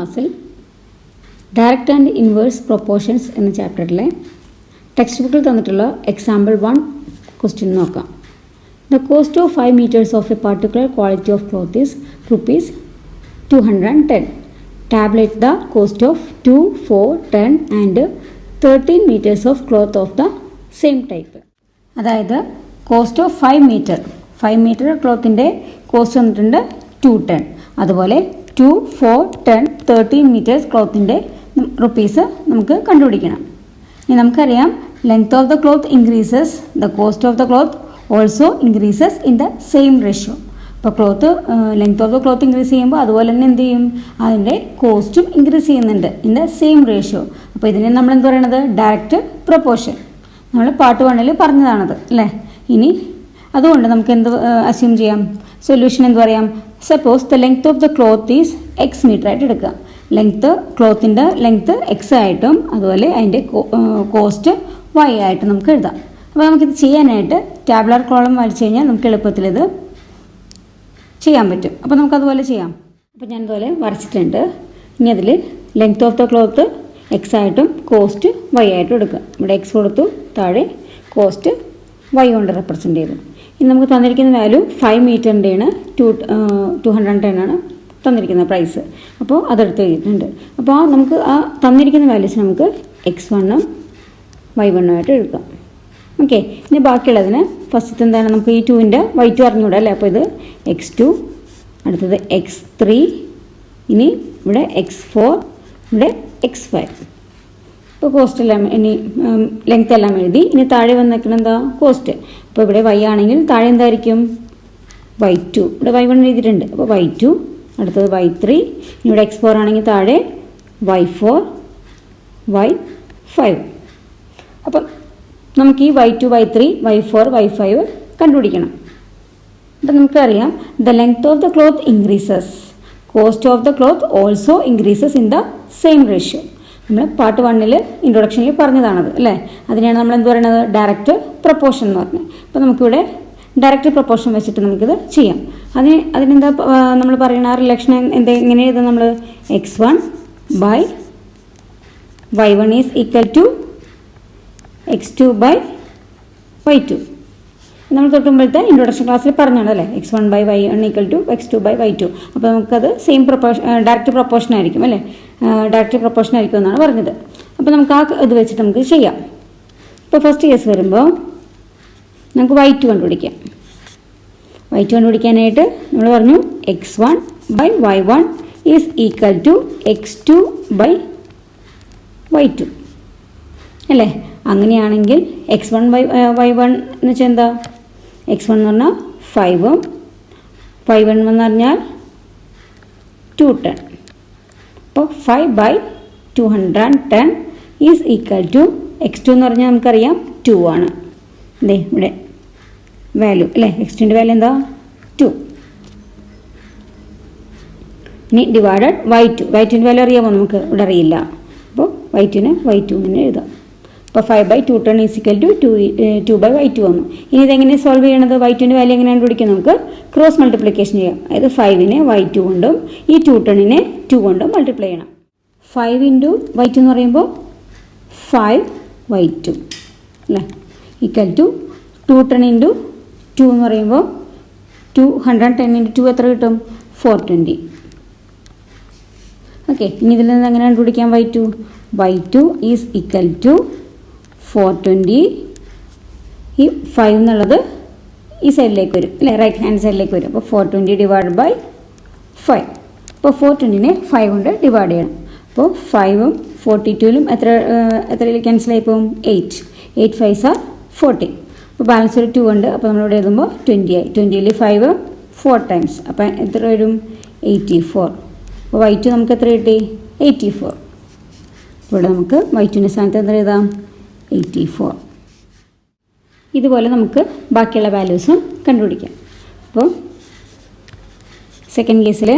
ക്ലാസ്സിൽ direct and inverse proportions എന്ന ചാപ്റ്ററിലെ text ബുക്കിൽ തന്നിട്ടുള്ള എക്സാമ്പിൾ 1 ക്വസ്റ്റ്യൻ നോക്കാം. The cost of 5 meters of A particular quality of cloth is ₹210. Tablet the cost of 2, 4, 10 and 13 meters of cloth of the same type. അതായത് cost of 5 meter ക്ലോത്തിൻ്റെ cost വന്നിട്ടുണ്ട് 210. അതുപോലെ 2, 4, 10, 13 meters ക്ലോത്തിൻ്റെ rupees നമുക്ക് കണ്ടുപിടിക്കണം. ഇനി നമുക്കറിയാം length of the cloth increases, the cost of the cloth also increases in the same ratio. അപ്പോൾ cloth length of the cloth increase ചെയ്യുമ്പോൾ അതുപോലെ തന്നെ എന്ത് ചെയ്യും, അതിൻ്റെ കോസ്റ്റും ഇൻക്രീസ് ചെയ്യുന്നുണ്ട് ഇൻ ദ സെയിം റേഷ്യോ. അപ്പോൾ ഇതിനെ നമ്മൾ എന്ത് പറയണത്, ഡയറക്റ്റ് പ്രൊപ്പോർഷൻ. നമ്മൾ പാർട്ട് 1 പറഞ്ഞതാണത് അല്ലേ. ഇനി അതുകൊണ്ട് നമുക്ക് എന്ത് അസ്യൂം ചെയ്യാം, സൊല്യൂഷൻ എന്ത് പറയാം, suppose the length of the cloth is X metre ആയിട്ട് എടുക്കുക. ക്ലോത്തിൻ്റെ ലെങ്ത്ത് X ആയിട്ടും അതുപോലെ അതിൻ്റെ കോസ്റ്റ് Y ആയിട്ടും നമുക്ക് എഴുതാം. അപ്പോൾ നമുക്കിത് ചെയ്യാനായിട്ട് ടാബുലാർ കോളം വരച്ച് കഴിഞ്ഞാൽ നമുക്ക് എളുപ്പത്തിൽ ഇത് ചെയ്യാൻ പറ്റും. അപ്പോൾ നമുക്കതുപോലെ ചെയ്യാം. അപ്പോൾ ഞാൻ ഇതുപോലെ വരച്ചിട്ടുണ്ട്. ഇനി അതിൽ length of the cloth X ആയിട്ടും കോസ്റ്റ് Y ആയിട്ടും എടുക്കുക. ഇവിടെ X കൊടുത്തു, താഴെ കോസ്റ്റ് Y കൊണ്ട് റെപ്രസെൻറ്റ് ചെയ്തു. ഇനി നമുക്ക് തന്നിരിക്കുന്ന വാല്യൂ 5 മീറ്ററിൻ്റെയാണ്, 210 ആണ് തന്നിരിക്കുന്ന പ്രൈസ്. അപ്പോൾ അതെടുത്ത് എഴുതിയിട്ടുണ്ട്. അപ്പോൾ നമുക്ക് ആ തന്നിരിക്കുന്ന വാല്യൂസ് നമുക്ക് X1 Y1 ആയിട്ട് എടുക്കാം. ഓക്കെ. ഇനി ബാക്കിയുള്ളതിന് ഫസ്റ്റത്തെ എന്താണ്, നമുക്ക് ഈ 2ൻ്റെ Y2 അറിഞ്ഞുകൂടാ അല്ലേ. അപ്പോൾ ഇത് X2, അടുത്തത് X3, ഇനി ഇവിടെ X4, ഇവിടെ X5. ഇപ്പോൾ കോസ്റ്റ് എല്ലാം ഇനി ലെങ്ത് എല്ലാം എഴുതി. ഇനി താഴെ വന്നിരിക്കുന്നത് എന്താ, കോസ്റ്റ്. അപ്പോൾ ഇവിടെ Y ആണെങ്കിൽ താഴെ എന്തായിരിക്കും, Y2. ഇവിടെ Y1 എഴുതിയിട്ടുണ്ട്, അപ്പോൾ Y2, അടുത്തത് Y3, ഇവിടെ X4 ആണെങ്കിൽ താഴെ Y4, Y5. അപ്പം നമുക്ക് ഈ Y2, Y3, Y4, Y5 കണ്ടുപിടിക്കണം. അപ്പം നമുക്കറിയാം the length of the cloth increases, cost of the cloth also increases in the same ratio. നമ്മൾ പാർട്ട് 1 ഇൻട്രൊഡക്ഷനിൽ പറഞ്ഞതാണത് അല്ലേ. അതിനെയാണ് നമ്മൾ എന്ത് പറയുന്നത്, ഡയറക്റ്റ് പ്രൊപ്പോർഷൻ എന്ന് പറഞ്ഞത്. അപ്പോൾ നമുക്കിവിടെ ഡയറക്റ്റ് പ്രൊപ്പോർഷൻ വെച്ചിട്ട് നമുക്കിത് ചെയ്യാം. അതിനെന്താ നമ്മൾ പറയുന്ന ആ റിലേഷൻ എങ്ങനെ എഴുതാം, നമ്മൾ X1 by Y1 is equal to X2 by Y2. നമ്മൾ തൊട്ടുമ്പോഴത്തെ ഇൻട്രൊഡക്ഷൻ ക്ലാസ്സിൽ പറഞ്ഞാണ് അല്ലേ, X1 by Y1 equal to X2 by Y2. അപ്പോൾ നമുക്കത് സെയിം ഡയറക്റ്റ് പ്രൊപ്പോർഷൻ ആയിരിക്കും അല്ലേ, ഡയറക്റ്റ് പ്രൊപ്പോർഷൻ ആയിരിക്കും എന്നാണ് പറഞ്ഞത്. അപ്പോൾ നമുക്ക് ആ ഇത് വെച്ചിട്ട് നമുക്ക് ചെയ്യാം. ഇപ്പോൾ ഫസ്റ്റ് കേസ് വരുമ്പോൾ നമുക്ക് Y2 കണ്ടുപിടിക്കാം. Y2 കണ്ടുപിടിക്കാനായിട്ട് നമ്മൾ പറഞ്ഞു X1 by Y1 is equal to X2 by Y2 അല്ലേ. അങ്ങനെയാണെങ്കിൽ X1 by Y1 എന്ന് വെച്ചാൽ എന്താ, X1 എന്ന് പറഞ്ഞാൽ 5ഉം Y1 എന്ന് പറഞ്ഞാൽ 210. അപ്പോൾ 5 by 210 is equal to X2 എന്ന് പറഞ്ഞാൽ നമുക്കറിയാം 2 ആണ്. അതെ ഇവിടെ വാല്യൂ അല്ലേ, X2ൻ്റെ വാല്യൂ എന്താ 2. ഇനി ഡിവൈഡഡ് Y2ൻ്റെ വാല്യൂ അറിയാമോ, നമുക്ക് ഇവിടെ അറിയില്ല. അപ്പോൾ Y2നെ Y2 തന്നെ എഴുതാം. അപ്പോൾ 5 by 210 is equal to 2 by Y2 വന്നു. ഇനി ഇതെങ്ങനെ സോൾവ് ചെയ്യണത്, Y2ൻ്റെ വാല്യൂ എങ്ങനെയാണ് പിടിക്കുക, നമുക്ക് ക്രോസ് മൾട്ടിപ്ലിക്കേഷൻ ചെയ്യാം. അതായത് 5നെ Y2 കൊണ്ടും ഈ 210നെ 2 കൊണ്ടും മൾട്ടിപ്ലൈ ചെയ്യണം. 5 ഇൻറ്റു Y2 എന്ന് പറയുമ്പോൾ 5Y2 അല്ലേ, ഈക്വൽ ടു 210 ഇൻറ്റു 2 എന്ന് പറയുമ്പോൾ 210 ഇൻറ്റു 2 എത്ര കിട്ടും, 420. ഓക്കെ. ഇനി ഇതിൽ നിന്ന് എങ്ങനെ കണ്ടുപിടിക്കാം Y2 ഈസ് ഈക്വൽ ടു 420. ഈ 5 എന്നുള്ളത് ഈ സൈഡിലേക്ക് വരും അല്ലേ, റൈറ്റ് ഹാൻഡ് സൈഡിലേക്ക് വരും. അപ്പോൾ 420 ഡിവൈഡ് ബൈ 5. അപ്പോൾ 420നെ 5 കൊണ്ട് ഡിവൈഡ് ചെയ്യണം. അപ്പോൾ 5ഉം 42ലും എത്രയിൽ ക്യാൻസലായി പോകും, 8. 8 5s are 40. അപ്പോൾ ബാലൻസ് ഒരു 2 ഉണ്ട്. അപ്പോൾ നമ്മളിവിടെ എഴുതുമ്പോൾ 20 ആയി. 20ൽ 5 4 ടൈംസ്, അപ്പോൾ എത്ര വരും, 84. അപ്പോൾ Y2 നമുക്ക് എത്ര കിട്ടി, 84. ഇവിടെ നമുക്ക് Y2ൻ്റെ സ്ഥാനത്ത് എത്ര എഴുതാം, 84. ഇതുപോലെ നമുക്ക് ബാക്കിയുള്ള വാല്യൂസും കണ്ടുപിടിക്കാം. അപ്പോൾ സെക്കൻഡ് കേസിൽ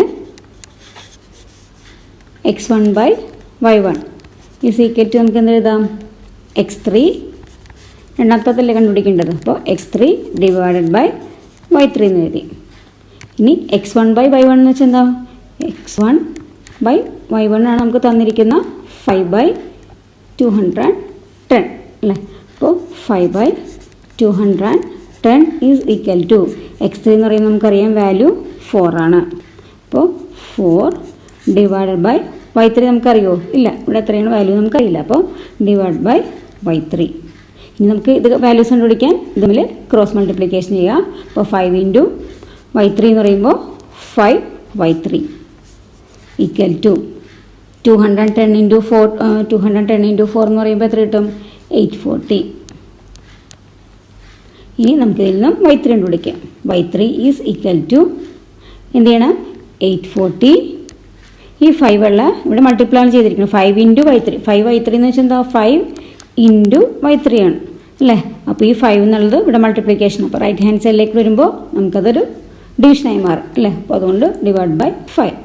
X1 by Y1 is equal to നമുക്ക് എന്ത് എഴുതാം, X3. രണ്ടാമത്തല്ലേ കണ്ടുപിടിക്കേണ്ടത്, അപ്പോൾ X3 ഡിവൈഡഡ് ബൈ Y3 എന്ന് എഴുതി. ഇനി X1 by Y1 എന്ന് വെച്ചാൽ എന്താ, X1 by y1 ആണ് നമുക്ക് തന്നിരിക്കുന്ന 5/210 അല്ലേ. അപ്പോൾ 5/210 ഈസ് ഈക്വൽ ടു x3 എന്ന് പറയുമ്പോൾ നമുക്കറിയാം വാല്യൂ 4 ആണ്. അപ്പോൾ 4 ഡിവൈഡഡ് ബൈ y3 നമുക്കറിയോ? ഇല്ല, ഇവിടെ എത്രയാണ് വാല്യൂ നമുക്കറിയില്ല. അപ്പോൾ ഡിവൈഡ് ബൈ y3. ഇനി നമുക്ക് ഇത് വാല്യൂസ് കണ്ടുപിടിക്കാൻ ഇത് തമ്മിൽ ക്രോസ് മൾട്ടിപ്ലിക്കേഷൻ ചെയ്യാം. അപ്പോൾ 5 ഇൻറ്റു y3 എന്ന് പറയുമ്പോൾ 5y3 ഈക്വൽ ടു 210 ഇൻറ്റു 4 എന്ന് പറയുമ്പോൾ എത്ര കിട്ടും? 840. ഇനി നമുക്ക് ഇതിൽ നിന്നും y3 കണ്ടുപിടിക്കാം. y3 ഈസ് ഈക്വൽ ടു എന്ത് ചെയ്യണം? 840. ഈ 5 ഉള്ള ഇവിടെ മൾട്ടിപ്ലൈ ആണ് ചെയ്തിരിക്കുന്നത്. 5 ഇൻറ്റു y3. 5y3 എന്ന് വെച്ചാൽ എന്താ? 5 ഇൻറ്റു y3 ആണ് അല്ലേ. അപ്പോൾ ഈ 5 എന്നുള്ളത് ഇവിടെ മൾട്ടിപ്ലിക്കേഷൻ. അപ്പോൾ റൈറ്റ് ഹാൻഡ് സൈഡിലേക്ക് വരുമ്പോൾ നമുക്കതൊരു ഡിവിഷനായി മാറും അല്ലേ. അപ്പോൾ അതുകൊണ്ട് ഡിവൈഡ് ബൈ 5.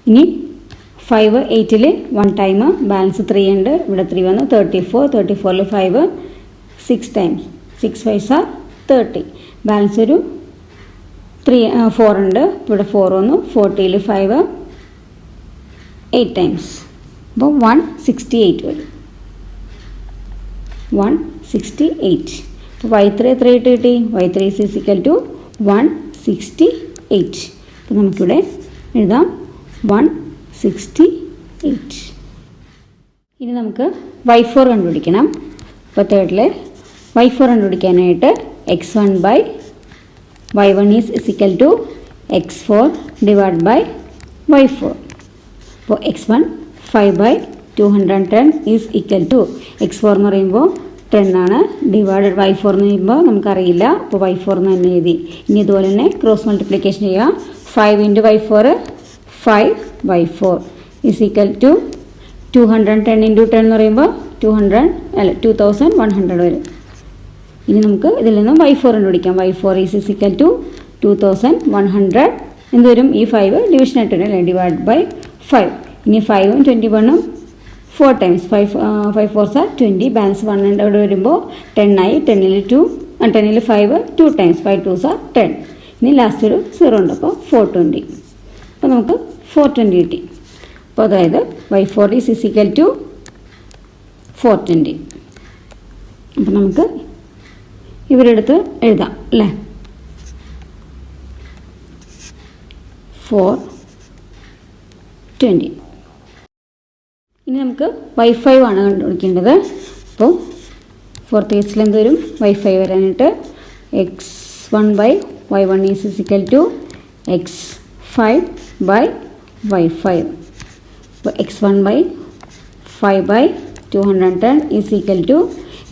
ഇനി 5 8ൽ 1 ടൈം ബാലൻസ് 3 ഉണ്ട്. ഇവിടെ 3 വന്നു 34ൽ 5 6 ടൈംസ് 6 5 30. ബാലൻസ് ഒരു 4 ഉണ്ട്. ഇവിടെ 4 വന്നു 40ൽ 5 8 ടൈംസ്. അപ്പോൾ 168 വരും. 168. അപ്പോൾ y3 എത്ര കിട്ടി? y3 is equal to 168. അപ്പോൾ നമുക്കിവിടെ എഴുതാം 168. ഇനി നമുക്ക് y4 കണ്ടുപിടിക്കണം. അപ്പോൾ തേർഡിൽ y4 കണ്ടുപിടിക്കാനായിട്ട് x1 by y1 is equal to x4 divide by y4. അപ്പോൾ x1 5/210 is equal to x4 എന്ന് പറയുമ്പോൾ 10 ആണ്. ഡിവൈഡഡ് y4 എന്ന് പറയുമ്പോൾ നമുക്കറിയില്ല. അപ്പോൾ y4 എന്ന് തന്നെ എഴുതി. ഇനി ഇതുപോലെ തന്നെ ക്രോസ് മൾട്ടിപ്ലിക്കേഷൻ ചെയ്യാം. 5 into y4 5y4 is equal to 210 into 10 എന്ന് പറയുമ്പോൾ 2100 വരും. ഇനി നമുക്ക് ഇതിൽ നിന്നും y4 കണ്ടുപിടിക്കാം. y4 ഈസ് ഈക്വൽ ടു 2100 എന്ത് വരും? ഈ 5 ഡിവിഷൻ ആയിട്ട് വരും അല്ലേ. Divide by 5. ഇനി 5ഉം 21ഉം 4 ടൈംസ് 5 4 20. ബാലൻസ് 1 ഉണ്ട്. അവിടെ വരുമ്പോൾ 10 ആയി. 10ൽ 5 2 ടൈംസ് 5 2 10. ഇനി ലാസ്റ്റ് ഒരു 0 ഉണ്ട്. അപ്പോൾ 420. അപ്പോൾ നമുക്ക് 420 കിട്ടി. അപ്പോൾ അതായത് y4 ഈസ് ഈക്വൽ ടു 420. അപ്പോൾ നമുക്ക് ഇവരെടുത്ത് എഴുതാം അല്ലേ. 420. ഇനി നമുക്ക് y5 ആണ് കണ്ടുപിടിക്കേണ്ടത്. അപ്പോൾ 4th കേസിൽ എന്ത് വരും? y5 വരാനായിട്ട് x1 by y1 is equal to x5 by y5. അപ്പോൾ x1 by 5/210 is equal to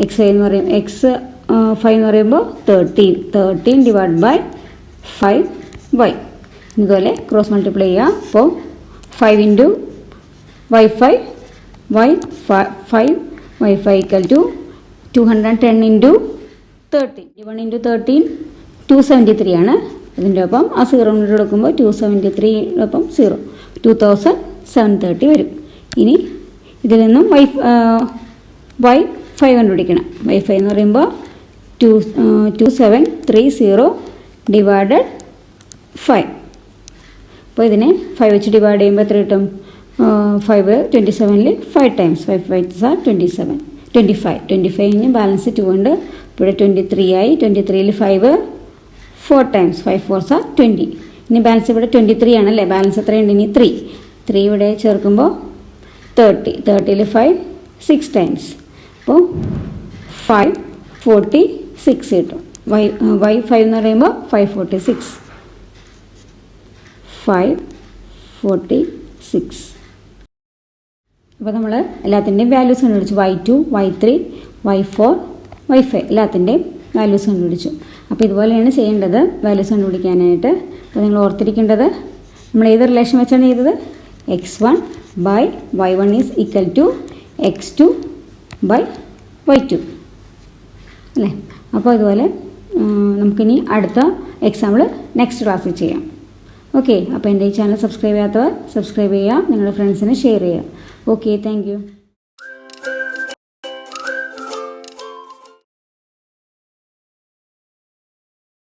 x5 എന്ന് പറയും x5 എന്ന് പറയുമ്പോൾ 13 ഡിവൈഡ് ബൈ 5y. ഇതുപോലെ ക്രോസ് മൾട്ടിപ്ലൈ ചെയ്യുക. അപ്പോൾ 5 into y5 equal to 210 into 13. 1 into 13 273 ആണ്. അതിൻ്റെ ഒപ്പം ആ 0 കൊടുക്കുമ്പോൾ 273 0 2730 വരും. ഇനി ഇതിൽ നിന്നും y5 കണ്ടുപിടിക്കണം. y5 എന്ന് പറയുമ്പോൾ 2730 ഡിവൈഡഡ് 5. അപ്പോൾ ഇതിനെ 5 വെച്ച് ഡിവൈഡ് ചെയ്യുമ്പോൾ എത്ര കിട്ടും? 5 27ൽ 5 ടൈംസ് 5 5 27 25 കഴിഞ്ഞ് ബാലൻസ് 2 ഉണ്ട്. ഇവിടെ 23 ആയി. 23ൽ 5 4 ടൈംസ് 5 4 20. ഇനി ബാലൻസ് ഇവിടെ 23 ആണല്ലേ. ബാലൻസ് എത്രയുണ്ട്? ഇനി 3 ഇവിടെ ചേർക്കുമ്പോൾ 30ൽ 5 6 ടൈംസ്. അപ്പോൾ 546 കിട്ടും. y5 എന്ന് പറയുമ്പോൾ 546. അപ്പോൾ നമ്മൾ എല്ലാത്തിൻ്റെയും വാല്യൂസ് കണ്ടുപിടിച്ചു. y2 y3 y4 y5 എല്ലാത്തിൻ്റെയും വാല്യൂസ് കണ്ടുപിടിച്ചു. അപ്പോൾ ഇതുപോലെയാണ് ചെയ്യേണ്ടത് വാല്യൂസ് കണ്ടുപിടിക്കാനായിട്ട്. അപ്പോൾ നിങ്ങൾ ഓർത്തിരിക്കേണ്ടത് നമ്മൾ ഏത് റിലേഷൻ വെച്ചാണ് ചെയ്തത്? x1 by y1 is equal to x2 by y2 അല്ലേ. അപ്പോൾ അതുപോലെ നമുക്കിനി അടുത്ത എക്സാമ്പിൾ നെക്സ്റ്റ് ക്ലാസ്സിൽ ചെയ്യാം. ഓക്കെ. അപ്പോൾ എൻ്റെ ഈ ചാനൽ സബ്സ്ക്രൈബ് ചെയ്യാത്തവർ സബ്സ്ക്രൈബ് ചെയ്യുക. നിങ്ങളുടെ ഫ്രണ്ട്സിന് ഷെയർ ചെയ്യുക. Okay, thank you.